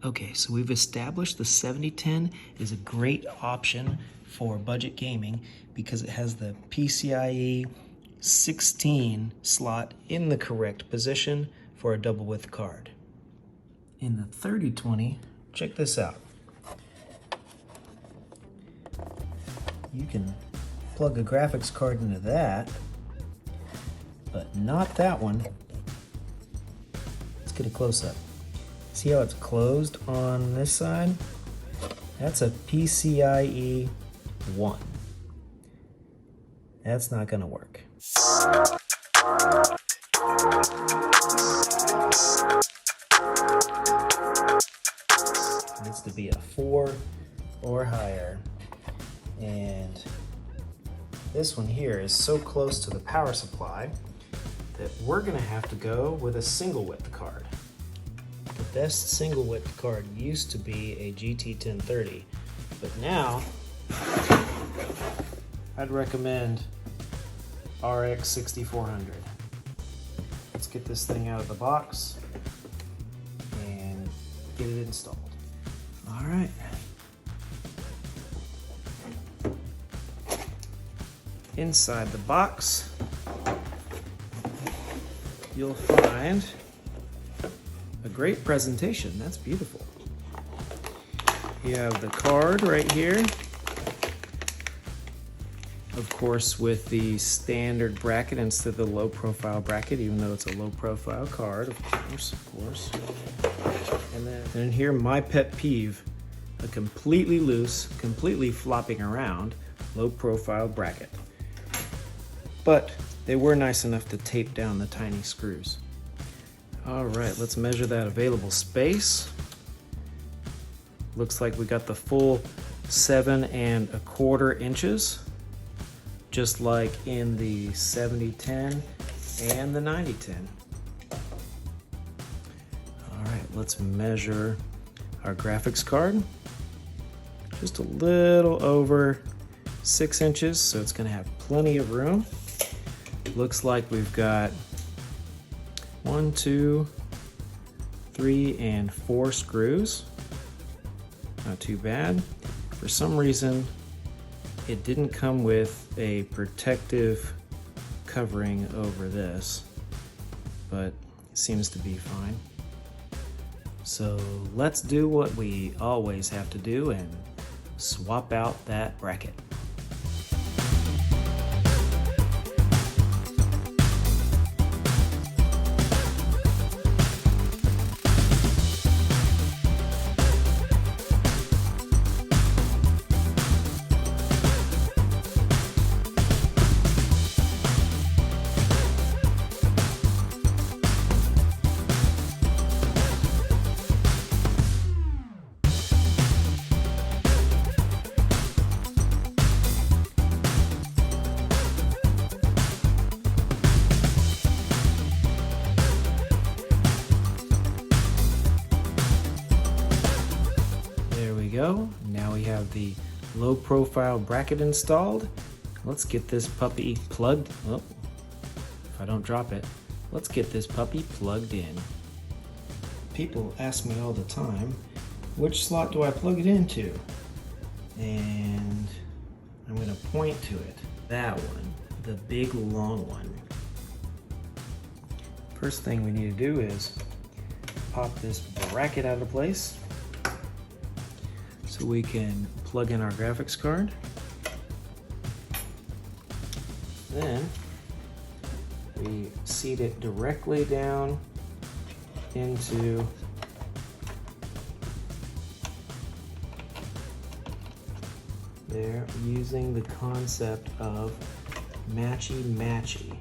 Okay, so we've established the 7010 is a great option for budget gaming because it has the PCIe 16 slot in the correct position for a double width card. In the 3020, check this out. You can plug a graphics card into that, but not that one. Let's get a close-up. See how it's closed on this side? That's a PCIe 1. That's not gonna work. It needs to be a 4 or higher. And this one here is so close to the power supply that we're gonna have to go with a single width card. The best single width card used to be a GT 1030, but now I'd recommend RX 6400. Let's get this thing out of the box and get it installed. All right. Inside the box, you'll find a great presentation. That's beautiful. You have the card right here. Of course, with the standard bracket instead of the low profile bracket, even though it's a low profile card, of course. And then here, my pet peeve, a completely loose, completely flopping around, low profile bracket. But they were nice enough to tape down the tiny screws. All right, let's measure that available space. Looks like we got the full 7 1/4 inches, just like in the 7010 and the 9010. All right, let's measure our graphics card. Just a little over 6 inches, so it's gonna have plenty of room. Looks like we've got 1, 2, 3, and 4 screws. Not too bad. For some reason, it didn't come with a protective covering over this, but it seems to be fine. So let's do what we always have to do and swap out that bracket. Now we have the low profile bracket installed. Let's get this puppy plugged. Oh, if I don't drop it, let's get this puppy plugged in. People ask me all the time, which slot do I plug it into? And I'm going to point to it. That one, the big long one. First thing we need to do is pop this bracket out of place so we can plug in our graphics card. Then we seat it directly down into there using the concept of matchy-matchy.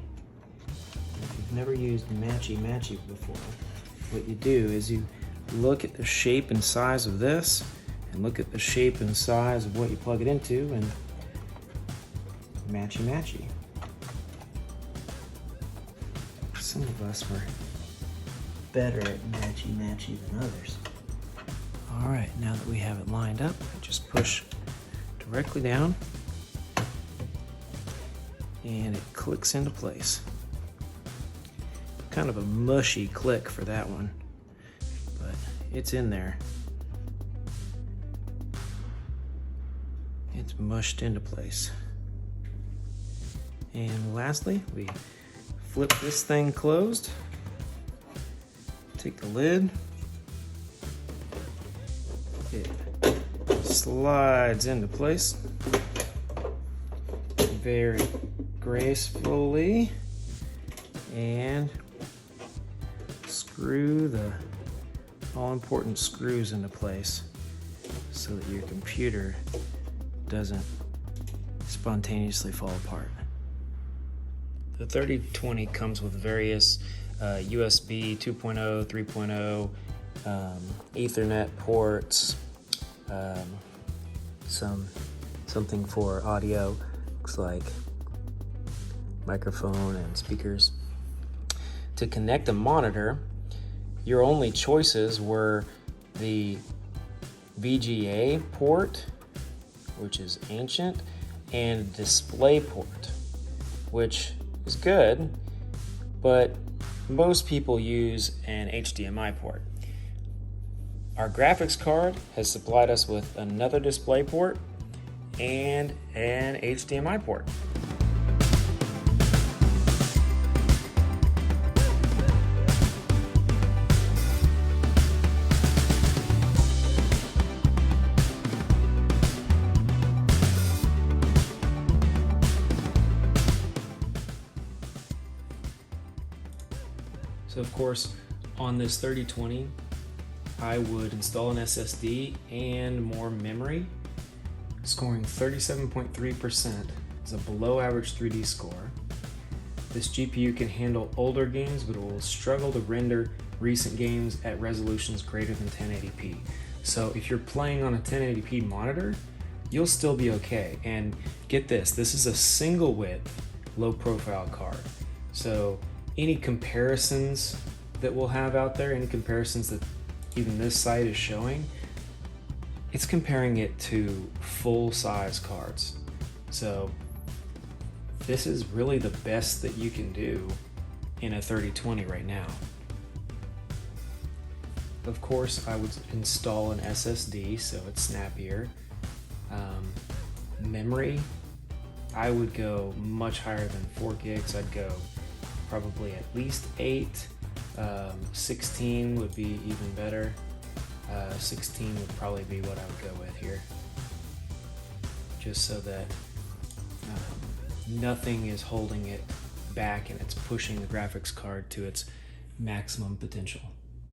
If you've never used matchy-matchy before, what you do is you look at the shape and size of this and look at the shape and size of what you plug it into and matchy-matchy. Some of us were better at matchy-matchy than others. All right, now that we have it lined up, just push directly down and it clicks into place. Kind of a mushy click for that one, but it's in there. it's mushed into place. And lastly, we flip this thing closed, take the lid, it slides into place very gracefully, and screw the all-important screws into place so that your computer doesn't spontaneously fall apart. The 3020 comes with various USB 2.0, 3.0, Ethernet ports, something for audio, looks like microphone and speakers. To connect a monitor, your only choices were the VGA port, which is ancient, and display port, which is good, but most people use an HDMI port. Our graphics card has supplied us with another display port and an HDMI port. So of course, on this 3020, I would install an SSD and more memory. Scoring 37.3% is a below average 3D score. This GPU can handle older games, but it will struggle to render recent games at resolutions greater than 1080p. So if you're playing on a 1080p monitor, you'll still be okay. And get this is a single width, low profile card. So any comparisons that we'll have out there, any comparisons that even this site is showing, it's comparing it to full-size cards. So this is really the best that you can do in a 3020 right now. Of course, I would install an SSD so it's snappier. Memory, I would go much higher than 4 gigs. I'd go probably at least 8. 16 would be even better. 16 would probably be what I would go with here, just so that nothing is holding it back and it's pushing the graphics card to its maximum potential.